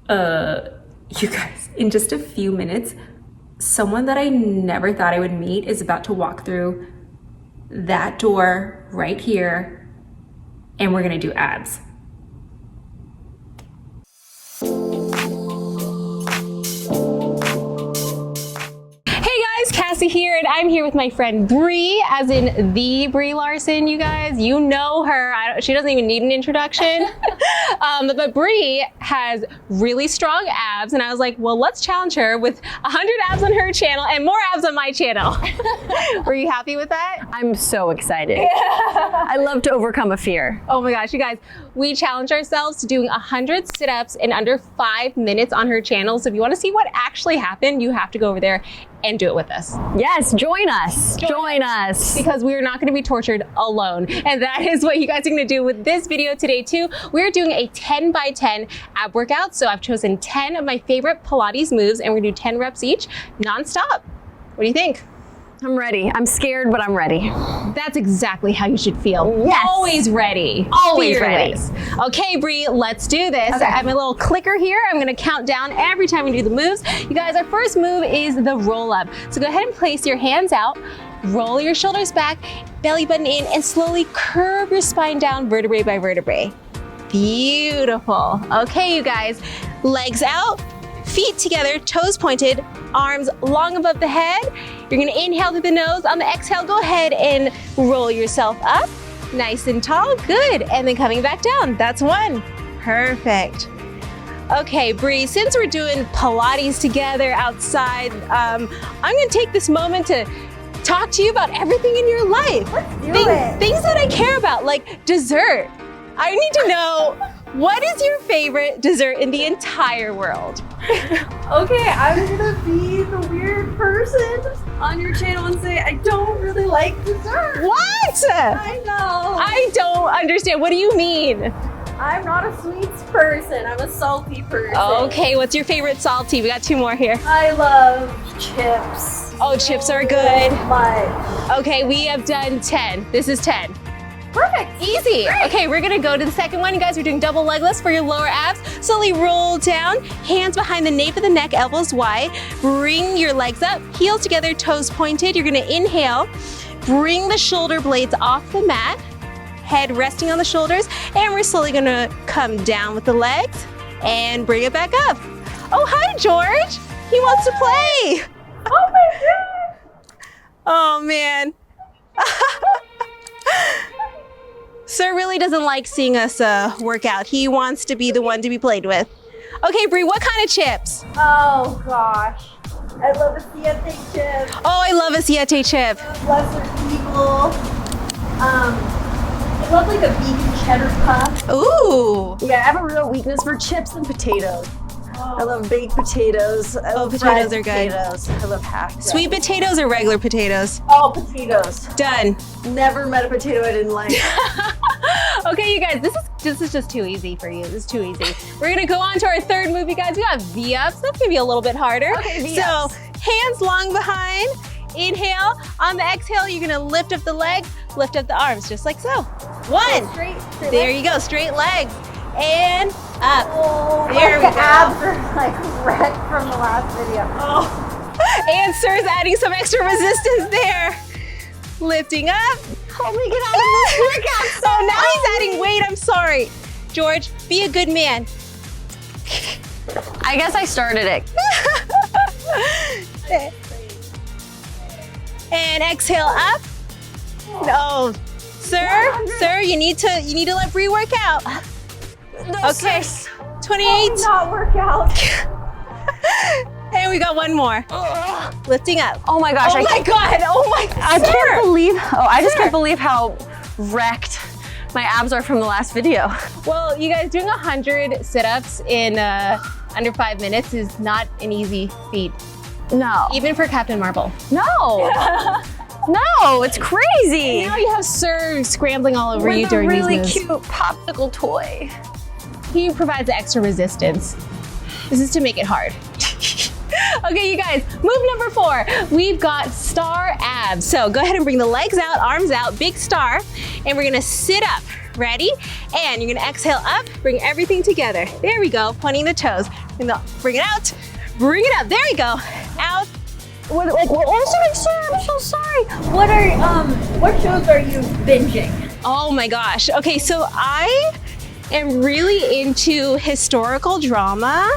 You guys, in just a few minutes, someone that I never thought I would meet is about to walk through that door right here, and we're gonna do abs. Cassey here, and I'm here with my friend Brie, as in the Brie Larson, you guys. You know her. She doesn't even need an introduction. But Brie has really strong abs, and I was like, well, let's challenge her with 100 abs on her channel and more abs on my channel. Were you happy with that? I'm so excited. Yeah. I love to overcome a fear. Oh my gosh, you guys, we challenge ourselves to doing 100 sit-ups in under 5 minutes on her channel. So if you want to see what actually happened, you have to go over there and do it with us. Yes, join us. Join us. Because we are not going to be tortured alone. And that is what you guys are going to do with this video today too. We're doing a 10 by 10 ab workout. So I've chosen 10 of my favorite Pilates moves, and we're going to do 10 reps each nonstop. What do you think? I'm ready. I'm scared, but I'm ready. That's exactly how you should feel. Yes. Always ready. Always Fearless. ready. Okay, Brie, let's do this. Okay. I have my little clicker here. I'm gonna count down every time we do the moves. You guys, our first move is the roll up. So go ahead and place your hands out, roll your shoulders back, belly button in, and slowly curve your spine down vertebrae by vertebrae. Beautiful. Okay, you guys, legs out, feet together, toes pointed, arms long above the head. You're gonna inhale through the nose. On the exhale, go ahead and roll yourself up, nice and tall, good. And then coming back down, that's one. Perfect. Okay, Brie, since we're doing Pilates together outside, I'm gonna take this moment to talk to you about everything in your life. Let's do it. Things that I care about, like dessert. I need to know, what is your favorite dessert in the entire world? Okay, I'm gonna be the weird person on your channel and say I don't really like dessert. What? I know. I don't understand. What do you mean? I'm not a sweets person. I'm a salty person. Okay, what's your favorite salty? We got 2 more here. I love chips. Oh, chips are good. But Okay, we have done 10. This is 10. perfect. Easy. Great. Okay, we're gonna go to the second one. You guys are doing double leg lifts for your lower abs. Slowly roll down, hands behind the nape of the neck, elbows wide. Bring your legs up, heels together, toes pointed. You're gonna inhale, bring the shoulder blades off the mat, head resting on the shoulders, and we're slowly gonna come down with the legs and bring it back up. Oh, hi, George. He wants to play. Oh my god. Oh, man. Sir really doesn't like seeing us work out. He wants to be the one to be played with. Okay, Brie, what kind of chips? Oh gosh. I love a siete chip. Oh, I love a siete chip. Lesser evil. I love like a vegan cheddar puff. Ooh. Yeah, I have a real weakness for chips and potatoes. I love baked potatoes. I love potatoes fried are good. Potatoes. I love half. Sweet potatoes or regular potatoes? All potatoes. Done. Never met a potato I didn't like. Okay, you guys, this is just too easy for you. This is too easy. We're gonna go on to our third move, you guys. We got V-ups. That's gonna be a little bit harder. Okay, V-ups. So hands long behind. Inhale. On the exhale, you're gonna lift up the legs, lift up the arms, just like so. One. Straight There you go, straight legs. And up. Oh, There my we go. abs are like wrecked from the last video. Oh. And Sir's adding some extra resistance there. Lifting up. Help me get out of this workout. Oh, now he's adding weight. I'm sorry. George, be a good man. I guess I started it. And exhale up. No, sir, you need to let Brie work out. No, Okay, sis. 28. Not work out. And we got one more. Lifting up. Oh my gosh. Oh my God. Oh my God. I can't believe. Oh, I just Sir. can't believe how wrecked my abs are from the last video. Well, you guys, doing 100 sit-ups in under 5 minutes is not an easy feat, No. even for Captain Marvel. No. No, it's crazy. And now you have Sir scrambling all over you With a during really these moves. cute popsicle toy. He provides extra resistance. This is to make it hard. Okay, you guys, move number 4. We've got star abs. So go ahead and bring the legs out, arms out, big star, and we're gonna sit up. Ready? And you're gonna exhale up, bring everything together. There we go, pointing the toes. Bring it out, bring it up. There we go, out. Sorry, I'm so sorry. What shows are you binging? Oh my gosh. Okay, so I am really into historical drama.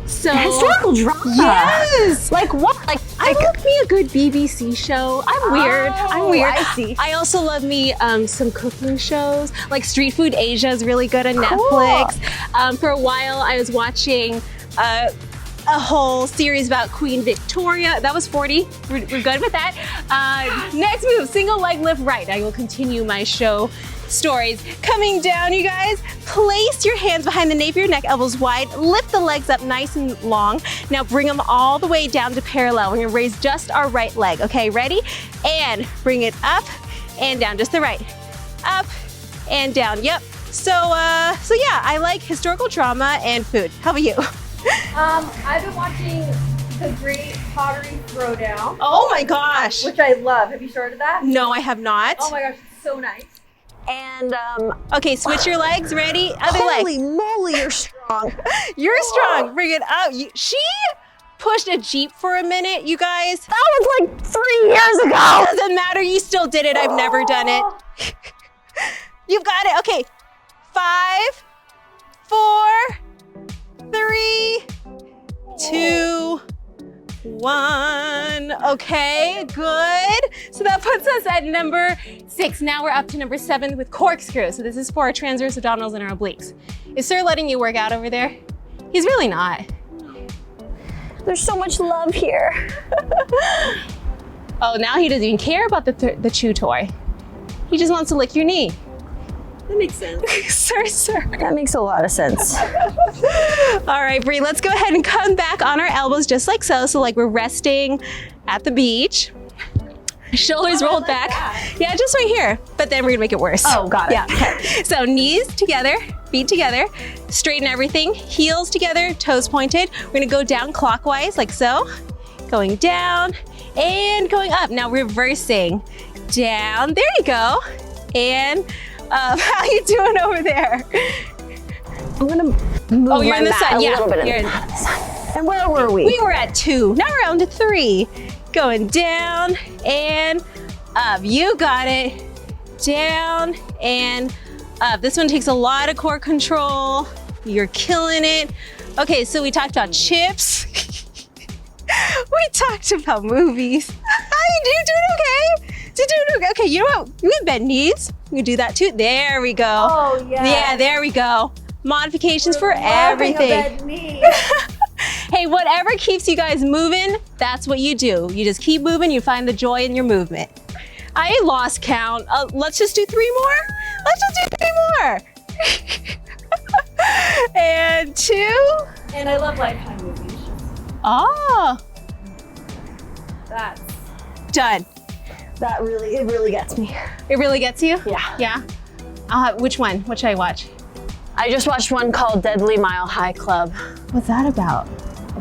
So Historical drama? Yes. Like what? I love me a good BBC show. I'm weird. I see. I also love me some cooking shows. Like Street Food Asia is really good on Netflix. For a while, I was watching a whole series about Queen Victoria. That was 40. We're good with that. Next move, single leg lift right. I will continue my show stories. Coming down, you guys. Place your hands behind the nape of your neck, elbows wide. Lift the legs up nice and long. Now bring them all the way down to parallel. We're gonna raise just our right leg. Okay, ready? And bring it up and down, just the right. Up and down, yep. So yeah, I like historical drama and food. How about you? I've been watching The Great Pottery Throwdown. Oh my gosh. Which I love. Have you started that? No, I have not. Oh my gosh, it's so nice. And okay, switch your legs. Ready? Other leg. holy moly, you're strong. You're strong. Bring it up. She pushed a Jeep for a minute, you guys. That was like 3 years ago. Doesn't matter. You still did it. I've never done it. You've got it. Okay. 5, 4, 3, 2, 1. Okay, good. So that puts us at number 6. Now we're up to number 7 with corkscrew. So this is for our transverse abdominals and our obliques. Is Sir letting you work out over there? He's really not. There's so much love here. Oh, now he doesn't even care about the chew toy. He just wants to lick your knee. That makes sense. Sir. That makes a lot of sense. All right, Brie, let's go ahead and come back on our elbows just like so. So like we're resting at the beach. Shoulders rolled back. Yeah, just right here. But then we're gonna make it worse. Oh, got it. Yeah. Okay. So knees together, feet together, straighten everything, heels together, toes pointed. We're gonna go down clockwise like so. Going down and going up. Now reversing. Down, there you go. And how you doing over there? I'm gonna move Oh, you're my in the mat sun, a yeah. little bit. You're And where were we? We were at 2, now we're on to 3. Going down and up, you got it. Down and up. This one takes a lot of core control. You're killing it. Okay, so we talked about chips. We talked about movies. You're doing okay. You're doing okay. Okay, you know what? We can bend knees. We can do that too. There we go. Oh, yeah. Yeah, there we go. Modifications for Loving a everything. bed knee. Hey, whatever keeps you guys moving, that's what you do. You just keep moving, you find the joy in your movement. I lost count. Let's just do 3 more. Let's just do 3 more. And 2. And I love Lifetime movies. Oh, That's done. It really gets me. It really gets you? Yeah. Yeah? Which one? What should I watch? I just watched one called Deadly Mile High Club. What's that about?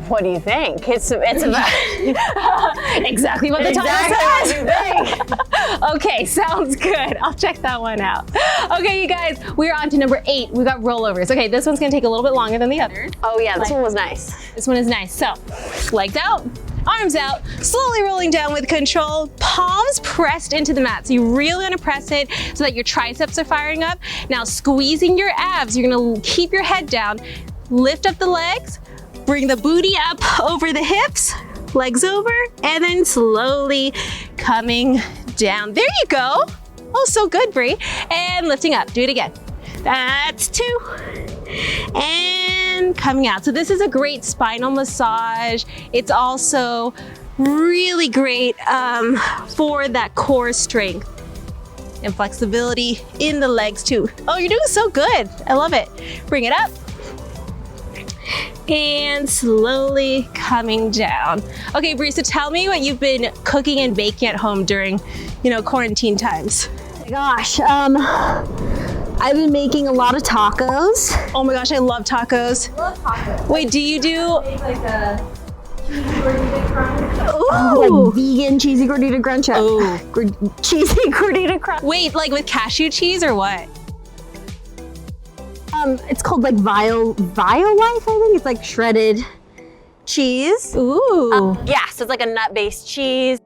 What do you think? It's about Exactly what the title what says. you think. Okay, sounds good. I'll check that one out. Okay, you guys, we're on to number 8. We got rollovers. Okay, this one's gonna take a little bit longer than the others. Oh yeah, this one was nice. This one is nice. So, legs out, arms out, slowly rolling down with control, palms pressed into the mat. So you really wanna press it so that your triceps are firing up. Now squeezing your abs, you're gonna keep your head down, lift up the legs, bring the booty up over the hips, legs over, and then slowly coming down. There you go. Oh, so good, Brie. And lifting up, do it again. That's 2. And coming out. So this is a great spinal massage. It's also really great for that core strength and flexibility in the legs too. Oh, you're doing so good. I love it. Bring it up. And slowly coming down. Okay, Brie, so tell me what you've been cooking and baking at home during, quarantine times. Oh my gosh, I've been making a lot of tacos. Oh my gosh, I love tacos. I love tacos. Wait, do you do? Make like a cheesy gordita crunch. Ooh. Like vegan cheesy gordita crunch. Ooh. Cheesy gordita crunch. Wait, like with cashew cheese or what? It's called like Life, I think. It's like shredded cheese. Ooh. Yeah, so it's like a nut-based cheese.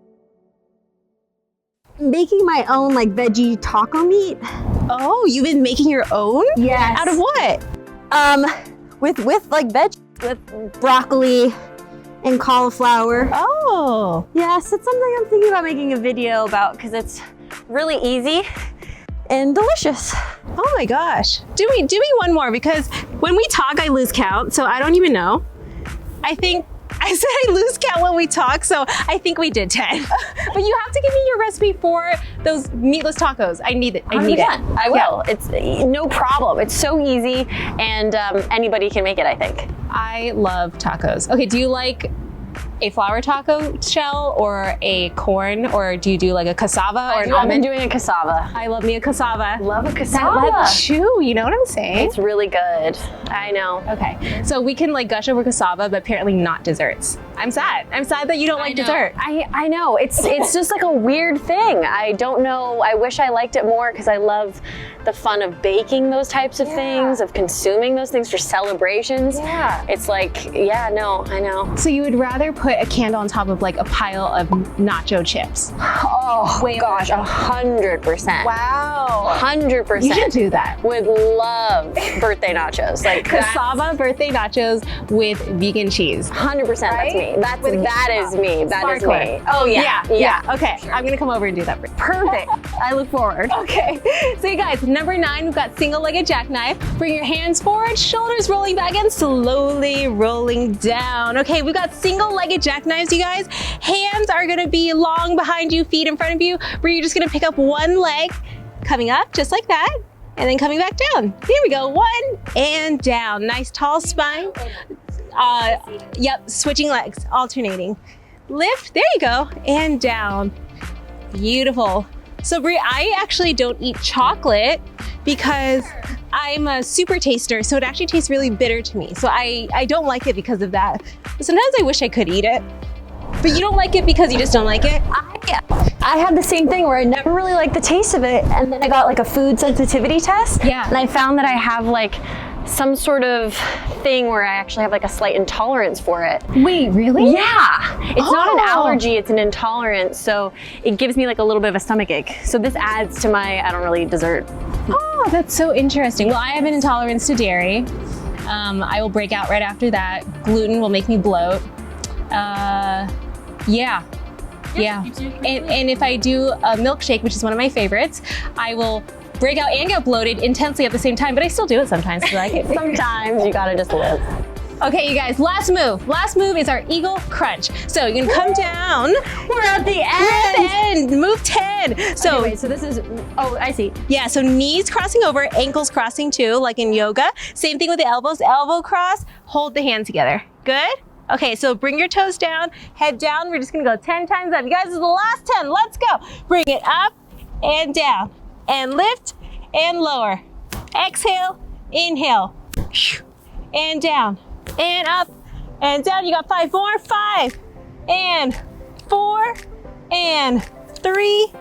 Making my own like veggie taco meat. Oh, you've been making your own? Yes. Out of what? With like with broccoli and cauliflower. Oh. Yes, it's something I'm thinking about making a video about because it's really easy and delicious. Oh my gosh. Do me one more, because when we talk, I lose count, so I don't even know. I think I said I lose count when we talk, so I think we did 10. But you have to give me your recipe for those meatless tacos. I need it. I need it. I will. Yeah. It's no problem. It's so easy, and anybody can make it, I think. I love tacos. Okay, do you like a flour taco shell or a corn, or do you do like a cassava or an almond? I've been doing a cassava. I love me a cassava. Love a cassava. That like chew, you know what I'm saying? It's really good. I know. Okay, so we can like gush over cassava, but apparently not desserts. I'm sad. I'm sad that you don't like dessert. I know. It's just like a weird thing. I don't know. I wish I liked it more because I love the fun of baking those types of things, of consuming those things for celebrations. Yeah. It's like, yeah, no, I know. So you would rather put a candle on top of like a pile of nacho chips? Oh, gosh, 100%. Wow. 100%. You should do that. Would love birthday nachos. Like cassava birthday nachos with vegan cheese. 100%, that's me. That is me. That is me. Oh yeah. Okay, sure. I'm gonna come over and do that for you. Perfect. I look forward. Okay, so you guys, number 9, we've got single-legged jackknife. Bring your hands forward, shoulders rolling back and slowly rolling down. Okay, we've got single-legged jackknives, you guys. Hands are gonna be long behind you, feet in front of you, where you're just gonna pick up one leg, coming up just like that, and then coming back down. Here we go, 1 and down. Nice tall spine. Yep, switching legs, alternating. Lift, there you go, and down. Beautiful. So Brie, I actually don't eat chocolate because I'm a super taster, so it actually tastes really bitter to me. So I don't like it because of that. But sometimes I wish I could eat it. But you don't like it because you just don't like it? I had the same thing where I never really liked the taste of it, and then I got like a food sensitivity test. Yeah. And I found that I have like some sort of thing where I actually have like a slight intolerance for it. Wait, really? Yeah. It's not an allergy, it's an intolerance. So it gives me like a little bit of a stomach ache. So this adds to my, I don't really eat dessert. Oh, that's so interesting. Well, I have an intolerance to dairy. I will break out right after that. Gluten will make me bloat. Yeah. And if I do a milkshake, which is one of my favorites, I will break out and get bloated intensely at the same time, but I still do it sometimes because I like it. Sometimes you gotta just live. Okay, you guys, last move. Last move is our eagle crunch. So you can come down. We're at the end. We're at the end. Move 10. So, okay, wait, so this is, oh, I see. Yeah, so knees crossing over, ankles crossing too, like in yoga. Same thing with the elbows. Elbow cross, hold the hand together. Good? Okay, so bring your toes down, head down. We're just gonna go 10 times up. You guys, this is the last 10. Let's go. Bring it up and down. And lift and lower. Exhale, inhale, and down, and up, and down. You got 5 more. 5, and 4, and 3,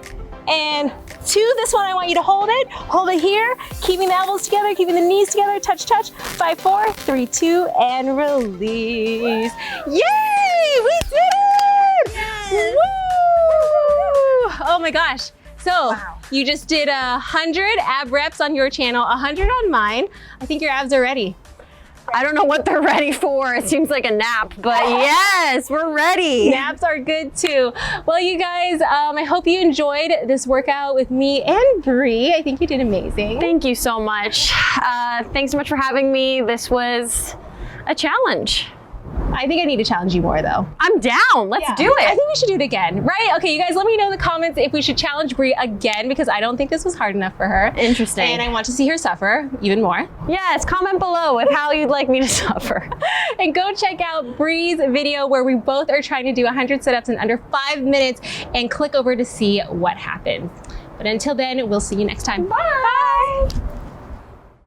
and 2. This one, I want you to hold it. Hold it here, keeping the elbows together, keeping the knees together. Touch, touch. 5, 4, 3, 2, and release. Yay! We did it! Yes. Woo! Oh my gosh. So you just did 100 ab reps on your channel, 100 on mine. I think your abs are ready. I don't know what they're ready for. It seems like a nap, but yes, we're ready. Naps are good too. Well, you guys, I hope you enjoyed this workout with me and Brie. I think you did amazing. Thank you so much. Thanks so much for having me. This was a challenge. I think I need to challenge you more though. I'm down. Let's do it. I think we should do it again, right? Okay, you guys, let me know in the comments if we should challenge Brie again, because I don't think this was hard enough for her. Interesting. And I want to see her suffer even more. Yes, comment below with how you'd like me to suffer. And go check out Brie's video where we both are trying to do 100 sit-ups in under 5 minutes, and click over to see what happened. But until then, we'll see you next time. Bye. Bye.